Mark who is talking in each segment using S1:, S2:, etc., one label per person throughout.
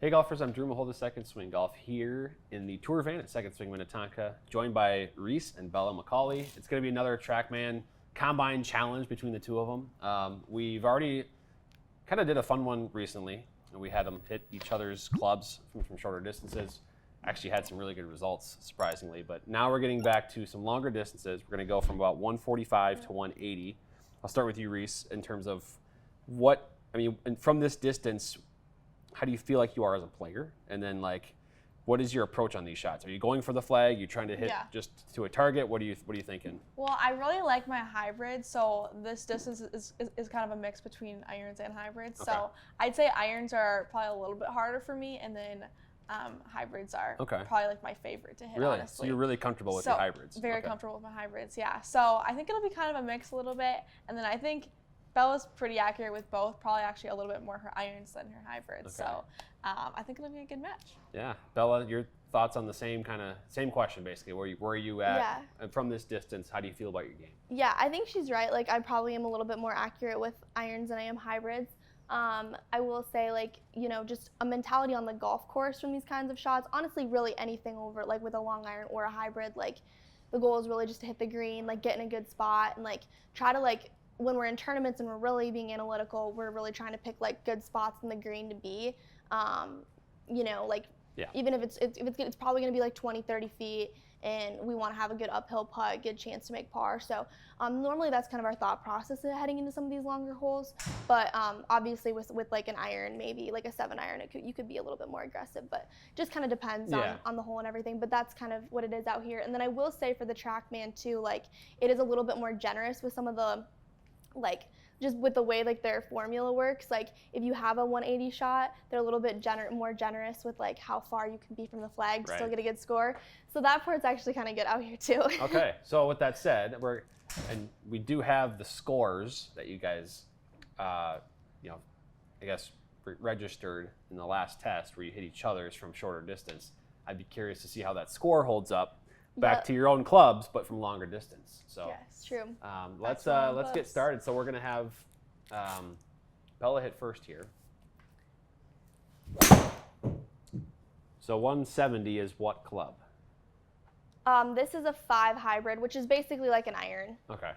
S1: Hey golfers, I'm Drew Mahowald of Second Swing Golf here in the tour van at Second Swing Minnetonka, joined by Reese and Bella McCauley. It's going to be another Trackman combine challenge between the two of them. We've already kind of did a fun one recently, and we had them hit each other's clubs from shorter distances. Actually had some really good results, surprisingly, but now we're getting back to some longer distances. We're going to go from about 145 to 180. I'll start with you, Reese, in terms of from this distance, how do you feel like you are as a player? And then, like, what is your approach on these shots? Are you going for the flag? Are you trying to hit just to a target? What are you thinking?
S2: Well, I really like my hybrid, so this distance is kind of a mix between irons and hybrids. Okay. So I'd say irons are probably a little bit harder for me, and then hybrids are probably like my favorite to hit,
S1: really?
S2: Honestly.
S1: So you're really comfortable with your hybrids?
S2: Very comfortable with my hybrids, yeah. So I think it'll be kind of a mix a little bit, and then I think Bella's pretty accurate with both, probably actually a little bit more her irons than her hybrids. Okay. So I think it'll be a good match.
S1: Yeah. Bella, your thoughts on the same question, basically. Where are you at?
S3: Yeah.
S1: And from this distance, how do you feel about your game?
S3: Yeah, I think she's right. Like, I probably am a little bit more accurate with irons than I am hybrids. I will say, like, just a mentality on the golf course from these kinds of shots. Honestly, really anything over, like, with a long iron or a hybrid, like, the goal is really just to hit the green, like, get in a good spot, and, like, try to, like, when we're in tournaments and we're really being analytical, we're really trying to pick like good spots in the green to be, even if it's probably going to be like 20, 30 feet, and we want to have a good uphill putt, good chance to make par. So normally that's kind of our thought process heading into some of these longer holes. But obviously with like an iron, maybe like a 7-iron, you could be a little bit more aggressive. But just kind of depends on the hole and everything. But that's kind of what it is out here. And then I will say for the Trackman too, like it is a little bit more generous with some of the, like, just with the way like their formula works. Like if you have a 180 shot, they're a little bit more generous with like how far you can be from the flag to still get a good score. So that part's actually kind of good out here too.
S1: Okay, so with that said, we do have the scores that you guys, I guess registered in the last test where you hit each other's from shorter distance. I'd be curious to see how that score holds up back to your own clubs, but from longer distance. So
S3: yes, true.
S1: Let's get started. So we're gonna have Bella hit first here. So 170 is what club?
S3: This is a 5 hybrid, which is basically like an iron.
S1: Okay.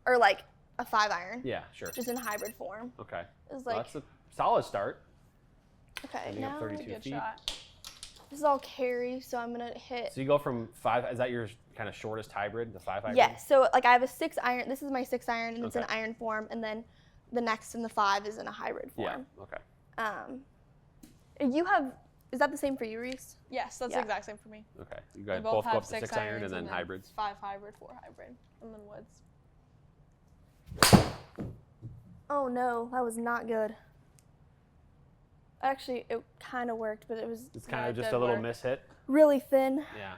S3: Or like a 5-iron.
S1: Yeah, sure.
S3: Just in hybrid form.
S1: Okay.
S3: It's
S1: well,
S3: like,
S1: that's a solid start.
S3: Okay.
S1: Ending
S3: now
S1: up 32
S2: good
S1: feet.
S2: Shot.
S3: This is all carry, so I'm gonna hit.
S1: So you go from 5. Is that your kind of shortest hybrid, the 5 hybrid?
S3: Yes. So like I have a 6-iron. This is my 6-iron, and it's in iron form, and then the next in the 5 is in a hybrid form.
S1: Yeah. Okay.
S3: You have. Is that the same for you, Reese?
S2: Yes, that's the exact same for me.
S1: Okay. You guys both go up to 6 iron and then hybrids.
S2: 5 hybrid, 4 hybrid, and then woods.
S3: Oh no, that was not good. Actually, it kind of worked, but it was.
S1: It's kind of just a little mishit.
S3: Really thin.
S1: Yeah.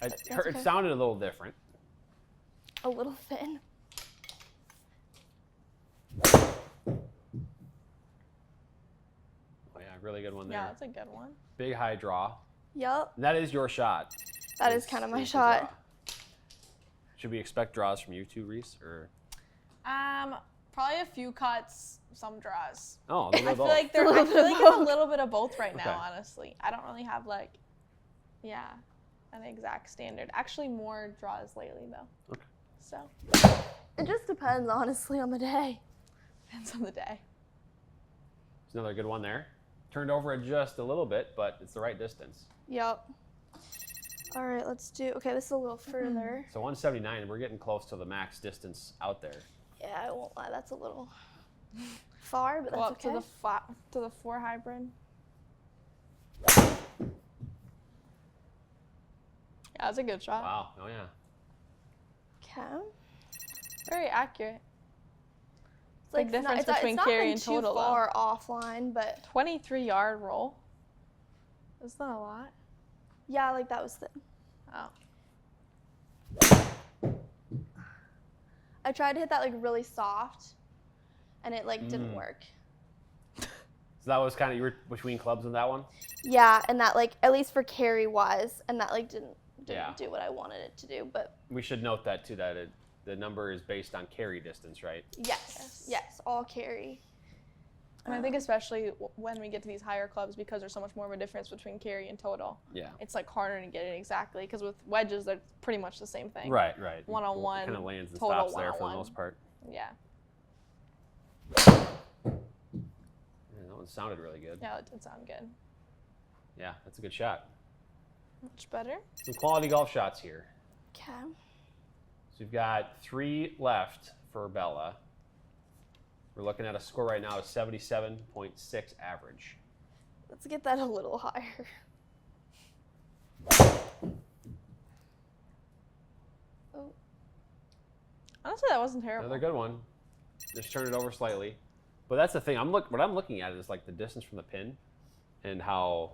S1: It sounded a little different.
S3: A little thin.
S1: Oh yeah, really good one there.
S2: Yeah, that's a good one.
S1: Big high draw.
S3: Yup.
S1: That is your shot.
S3: That is kind of my shot.
S1: Should we expect draws from you two, Reese, or?
S2: Probably a few cuts, some draws.
S1: Oh,
S2: I feel like it's a little bit of both right now, honestly. I don't really have like, an exact standard. Actually, more draws lately though.
S1: Okay.
S2: So.
S3: It just depends, honestly, on the day.
S2: Depends on the day.
S1: There's another good one there. Turned over it just a little bit, but it's the right distance.
S3: Yup. All right, let's do. Okay, this is a little further.
S1: So 179, we're getting close to the max distance out there.
S3: Yeah, I won't lie. That's a little far, but that's okay.
S2: To the 4 hybrid. Yeah, that's a good shot.
S1: Wow. Oh yeah.
S3: Okay.
S2: Very accurate.
S3: It's like
S2: difference between carry and total.
S3: It's not too far offline, but
S2: 23-yard roll. Is that a lot?
S3: Yeah, like that was thin.
S2: Oh.
S3: I tried to hit that like really soft, and it like didn't work.
S1: So that was kind of, you were between clubs in that one?
S3: Yeah, and that like, at least for carry was, and that like didn't do what I wanted it to do, but.
S1: We should note that too, that the number is based on carry distance, right?
S3: Yes, all carry.
S2: And I think especially when we get to these higher clubs, because there's so much more of a difference between carry and total.
S1: Yeah.
S2: It's like harder to get it exactly, because with wedges, they're pretty much the same thing.
S1: Right.
S2: One-on-one.
S1: Kind of lands and
S2: total
S1: stops there for the most part.
S2: Yeah.
S1: Yeah, that one sounded really good.
S2: Yeah, it did sound good.
S1: Yeah, that's a good shot.
S2: Much better.
S1: Some quality golf shots here.
S3: Okay.
S1: So we've got 3 left for Bella. We're looking at a score right now of 77.6 average.
S3: Let's get that a little higher. Oh.
S2: Honestly, that wasn't terrible.
S1: Another good one. Just turn it over slightly. But that's the thing. What I'm looking at is like the distance from the pin and how,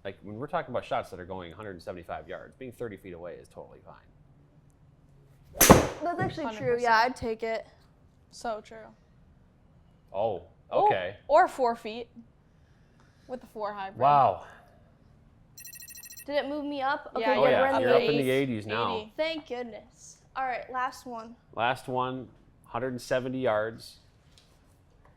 S1: like when we're talking about shots that are going 175 yards, being 30 feet away is totally fine.
S3: That's actually
S2: 100%.
S3: true. Yeah, I'd take it.
S2: So true.
S1: Oh, okay.
S2: Or 4 feet with the 4 hybrid.
S1: Wow.
S3: Did it move me up? Okay,
S2: Yeah,
S1: Oh yeah,
S3: we're in
S1: you're
S3: the
S1: up in the
S3: 80s.
S1: 80s now.
S2: 80.
S3: Thank goodness. All right, last one.
S1: Last one, 170 yards.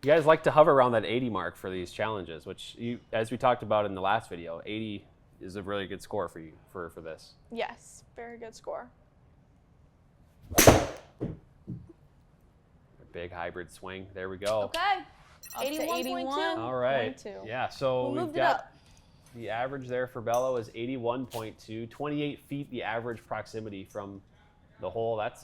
S1: You guys like to hover around that 80 mark for these challenges, which, as we talked about in the last video, 80 is a really good score for you for this.
S2: Yes, very good score.
S1: Big hybrid swing. There we go.
S3: Okay.
S2: Up to
S3: 81.2.
S1: All right.
S2: 0.2.
S1: Yeah, so
S3: We
S1: we've
S3: moved it
S1: got
S3: up.
S1: the average there for Bello is 81.2, 28 feet the average proximity from the hole. That's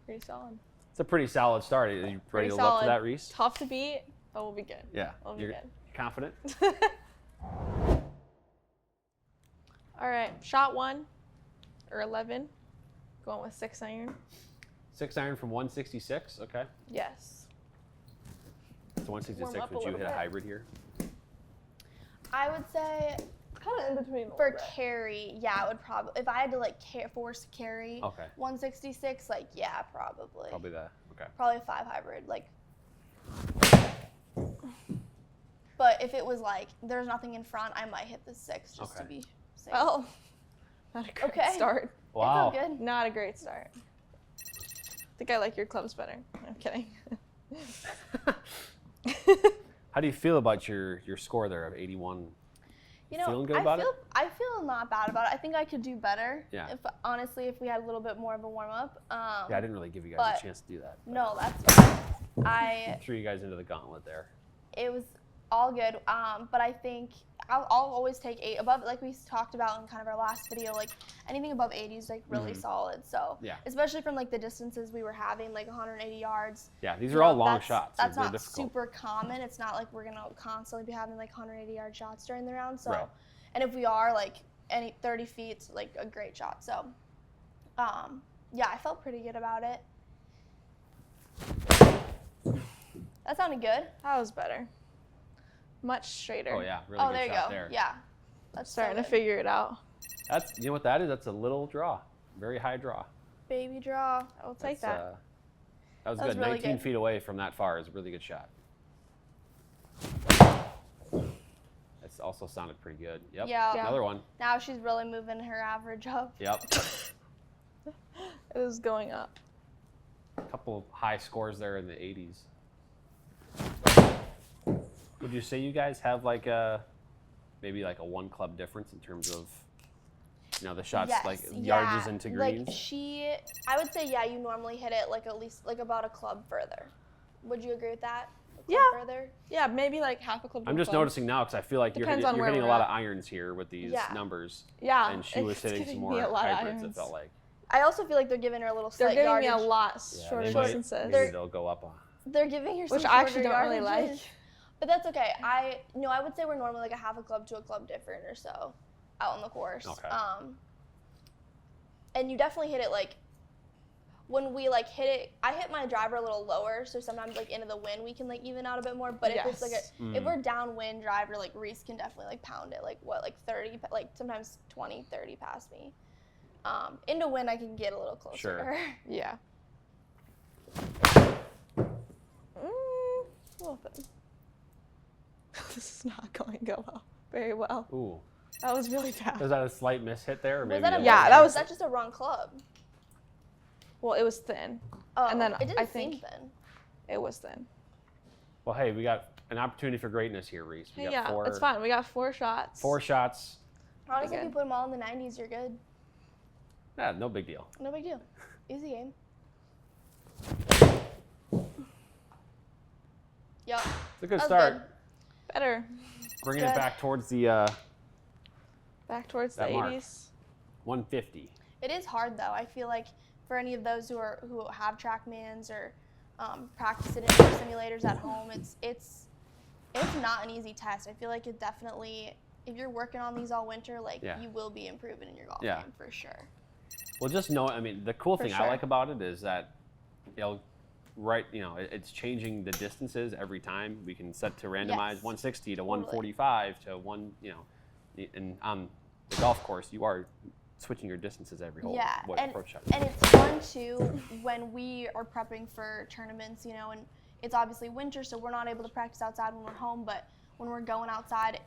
S2: Pretty solid.
S1: it's a pretty solid start. Are you ready
S2: Pretty
S1: to look
S2: solid.
S1: for that, Reese?
S2: Tough to beat, but we'll be good.
S1: Yeah.
S2: We'll be
S1: You're
S2: good.
S1: confident?
S2: All right, shot 1 or 11. Going with 6 iron.
S1: 6 iron from 166. Okay.
S2: Yes.
S1: So 166.
S2: Warm up a
S1: Would you
S2: little
S1: hit a
S2: bit.
S1: hybrid here?
S3: I would say
S2: Kind of in between.
S3: for carry, yeah, it would probably, if I had to like force carry
S1: Okay.
S3: 166, like, yeah, probably.
S1: Probably that. Okay.
S3: Probably a 5 hybrid, like. But if it was like, there's nothing in front, I might hit the 6 just to
S1: Okay.
S3: be safe.
S2: Well, not a great
S3: Okay.
S2: start.
S1: Wow.
S3: It's all good.
S2: Not a great start. I think I like your clubs better. I'm kidding.
S1: How do you feel about your score there of 81?
S3: You know,
S1: Feeling good about it?
S3: I feel not bad about it. I think I could do better.
S1: Yeah.
S3: If honestly, if we had a little bit more of a warm up.
S1: Yeah, I didn't really give you guys
S3: but-
S1: a chance to do that. but
S3: No, that's fine.
S1: I threw you guys into the gauntlet there.
S3: It was all good. But I think I'll always take 8 above, like we talked about in kind of our last video. Like anything above 80 is like really solid. So
S1: Yeah.
S3: especially from like the distances we were having, like 180 yards.
S1: Yeah, these
S3: you
S1: are all
S3: know,
S1: long
S3: that's-
S1: shots.
S3: That's
S1: They're
S3: not
S1: difficult.
S3: super common. It's not like we're gonna constantly be having like 180 yard shots during the round. So,
S1: Right.
S3: and if we are, like any 30 feet's like a great shot. So, yeah, I felt pretty good about it. That sounded good.
S2: That was better. Much straighter.
S1: Oh yeah, really
S3: Oh,
S1: good
S3: there you
S1: shot
S3: go.
S1: there.
S3: Yeah, that's
S2: Starting
S3: so
S2: to
S3: good.
S2: figure it out.
S1: That's, you know what that is? That's a little draw. Very high draw.
S3: Baby draw.
S2: I'll take
S1: That's,
S2: that.
S1: that was
S3: That was
S1: good.
S3: really
S1: 19
S3: good.
S1: feet away from that far is a really good shot. That's also sounded pretty good. Yep.
S3: Yeah.
S1: Another one.
S3: Now she's really moving her average up.
S1: Yep.
S2: It was going up.
S1: A couple high scores there in the 80s. Would you say you guys have like maybe like a 1 club difference in terms of, you know, the shots
S3: Yes,
S1: like
S3: yeah.
S1: yardages into greens?
S3: Like I would say, yeah, you normally hit it like at least like about a club further. Would you agree with that? A club
S2: Yeah.
S3: Further?
S2: Yeah, maybe like half a club. to
S1: I'm
S2: a
S1: just
S2: club.
S1: noticing now because I feel like you're
S2: Depends on where
S1: hitting a
S2: we're
S1: lot
S2: at.
S1: of irons here with these
S3: Yeah.
S1: numbers.
S2: Yeah.
S1: And she was
S2: it's
S1: hitting some
S2: giving
S1: more
S2: me a lot of
S1: hybrids, it
S2: irons.
S1: felt like.
S3: I also feel like they're giving her a little
S2: They're
S3: slight
S2: giving
S3: yardage.
S2: me a lot
S1: Yeah,
S2: shorter
S1: they might-
S2: distances.
S1: Maybe they'll go up.
S3: They're giving her some
S2: Which I actually
S3: shorter
S2: don't really
S3: yardages.
S2: like.
S3: But that's okay. I would say we're normally like a half a club to a club different or so out on the course.
S1: Okay.
S3: And you definitely hit it like when we like hit it. I hit my driver a little lower, so sometimes like into the wind we can like even out a bit more. But if it's like
S2: Yes.
S3: if we're downwind driver, like Reese can definitely like pound it like 30, like sometimes 20, 30 past me. Into wind I can get a little closer
S1: Sure.
S3: to her.
S2: Yeah. A little bit. This is not going to go well. Very well.
S1: Ooh.
S2: That was really bad.
S1: Was that a slight miss hit there? Or
S3: Was
S1: maybe
S3: that a
S1: it
S2: Yeah,
S3: miss?
S2: that was-
S3: That's just a wrong club.
S2: Well, it was thin.
S3: Oh,
S2: And then
S3: it didn't
S2: I
S3: seem
S2: think-
S3: thin.
S2: It was thin.
S1: Well, hey, we got an opportunity for greatness here, Reese. We got
S2: yeah,
S1: four,
S2: it's fine. We got 4 shots.
S1: 4 shots.
S3: Honestly, if you put them all in the 90s, you're good.
S1: Yeah, no big deal.
S3: No big deal. Easy game. Yep.
S1: It's a good start.
S3: Good.
S2: Better.
S1: Bringing it back towards the
S2: back towards the
S1: mark.
S2: 80s.
S1: 150.
S3: It is hard though. I feel like for any of those who have Trackmans or practice it in their simulators at home, it's not an easy test. I feel like it definitely, if you're working on these all winter, like you will be improving in your golf game for sure.
S1: Well, just know, I mean, the cool thing I like about it is that it's changing the distances every time. We can set to randomize 160 to 145 to and on the golf course, you are switching your distances every hole.
S3: Yeah,
S1: approach shot.
S3: And it's fun too when we are prepping for tournaments, and it's obviously winter, so we're not able to practice outside when we're home, but when we're going outside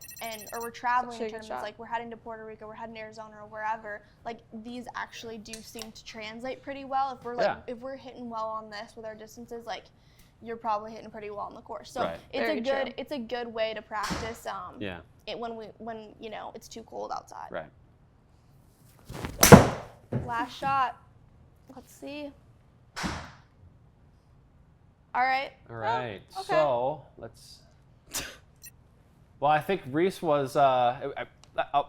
S3: or we're traveling in tournaments, like we're heading to Puerto Rico, we're heading to Arizona or wherever, like these actually do seem to translate pretty well. If we're if we're hitting well on this with our distances, like you're probably hitting pretty well on the course. So it's a good way to practice when it's too cold outside.
S1: Right.
S3: Last shot. Let's see. All right.
S1: All right.
S2: Oh, okay.
S1: So let's. Well, I think Reese was.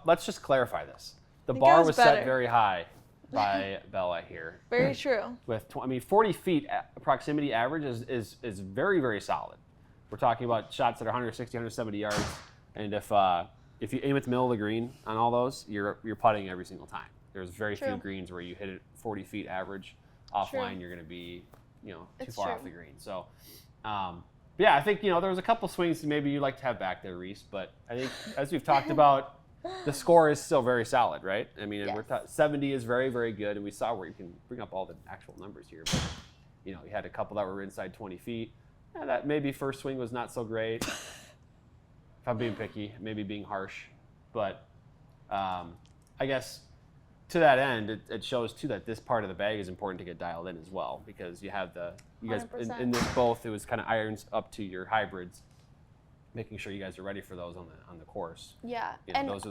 S1: Let's just clarify this. The bar was set very high by Bella here.
S2: Very true.
S1: With 40 feet proximity average is very, very solid. We're talking about shots that are 160, 170 yards, and if you aim at the middle of the green on all those, you're putting every single time. There's very few greens where you hit it 40 feet average offline. You're going to be too far off the green. So. Yeah, I think there was a couple swings maybe you'd like to have back there, Reese. But I think as we've talked about, the score is still very solid, right? I mean, 70 is very, very good, and we saw where you can bring up all the actual numbers here. But you had a couple that were inside 20 feet. Yeah, that maybe first swing was not so great. If I'm being picky, maybe being harsh, but I guess to that end, it shows too that this part of the bag is important to get dialed in as well, because you have you guys in this both. It was kind of irons up to your hybrids, making sure you guys are ready for those on the course.
S3: Yeah,
S1: and these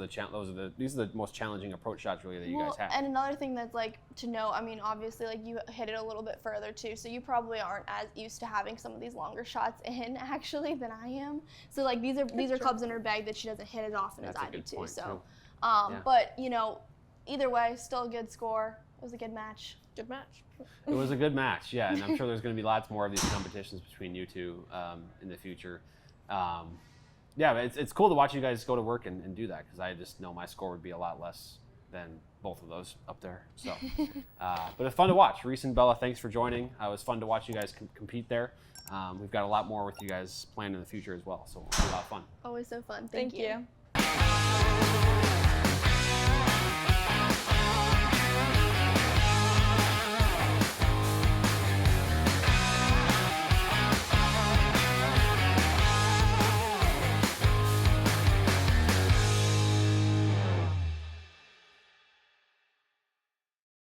S1: are the most challenging approach shots really that you guys have.
S3: And another thing that's like to know, I mean, obviously like you hit it a little bit further too, so you probably aren't as used to having some of these longer shots in actually than I am. So like these are clubs in her bag that she doesn't hit as often as I do too. So, but either way, still a good score. It was a good match.
S2: Good match.
S1: It was a good match, yeah, and I'm sure there's going to be lots more of these competitions between you two in the future. But it's cool to watch you guys go to work and do that, because I just know my score would be a lot less than both of those up there. So, but it's fun to watch. Reese and Bella, thanks for joining. It was fun to watch you guys compete there. We've got a lot more with you guys planned in the future as well, so it'll be a lot of fun.
S3: Always so fun.
S2: Thank you.